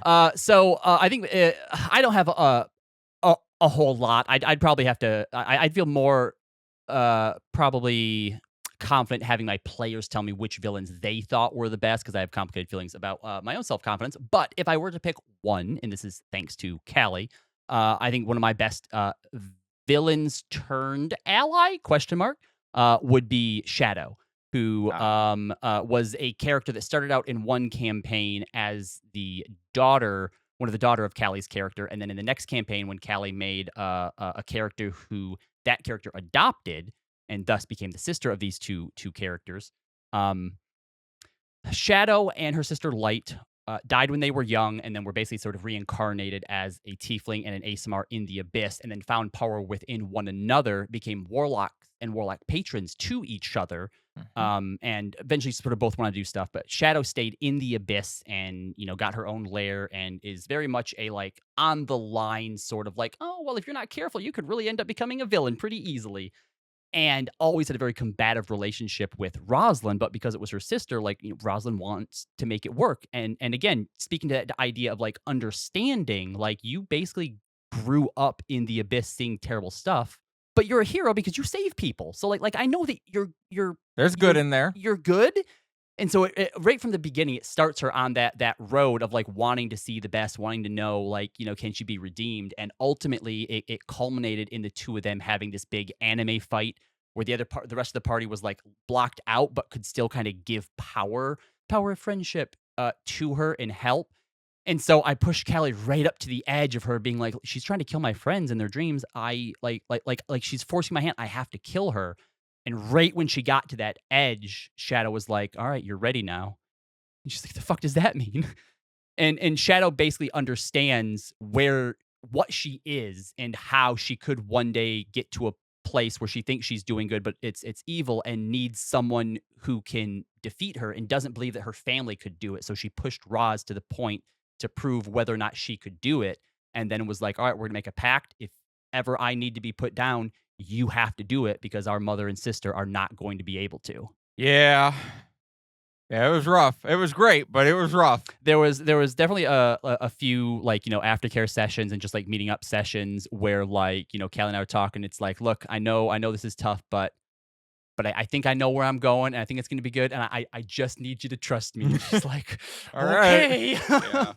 I think I don't have a whole lot. I'd probably have to. I'd feel more probably confident having my players tell me which villains they thought were the best because I have complicated feelings about my own self confidence. But if I were to pick one, and this is thanks to Callie, I think one of my best villains turned ally question mark would be Shadow, who was a character that started out in one campaign as the daughter, one of the daughter of Callie's character, and then in the next campaign, when Callie made a character who that character adopted, and thus became the sister of these two characters. Um, Shadow and her sister Light died when they were young, and then were basically sort of reincarnated as a tiefling and an Aasimar in the abyss, and then found power within one another, became warlocks and warlock patrons to each other, and eventually sort of both want to do stuff. But Shadow stayed in the abyss and got her own lair, and is very much a like on the line sort of like, oh well, if you're not careful, you could really end up becoming a villain pretty easily, and always had a very combative relationship with Rosalind, but because it was her sister, like, Rosalind wants to make it work. And again, speaking to that idea of like understanding, like you basically grew up in the abyss seeing terrible stuff, but you're a hero because you save people. So like I know that There's good in there. you're good. And so right from the beginning, it starts her on that road of like wanting to see the best, wanting to know, like, can she be redeemed? And ultimately, it culminated in the two of them having this big anime fight where the rest of the party was like blocked out, but could still kind of give power of friendship to her and help. And so I pushed Callie right up to the edge of her being like, she's trying to kill my friends in their dreams. I like she's forcing my hand. I have to kill her. And right when she got to that edge, Shadow was like, "All right, you're ready now." And she's like, "The fuck does that mean?" And Shadow basically understands what she is and how she could one day get to a place where she thinks she's doing good, but it's evil and needs someone who can defeat her, and doesn't believe that her family could do it. So she pushed Roz to the point to prove whether or not she could do it, and then was like, "All right, we're gonna make a pact. If ever I need to be put down, you have to do it because our mother and sister are not going to be able to." Yeah. Yeah, it was rough. It was great, but it was rough. There was definitely a few like, aftercare sessions and just like meeting up sessions where like, Callie and I were talking. It's like, look, I know this is tough, but I think I know where I'm going, and I think it's going to be good, and I just need you to trust me. And she's like, All right. okay. Yeah.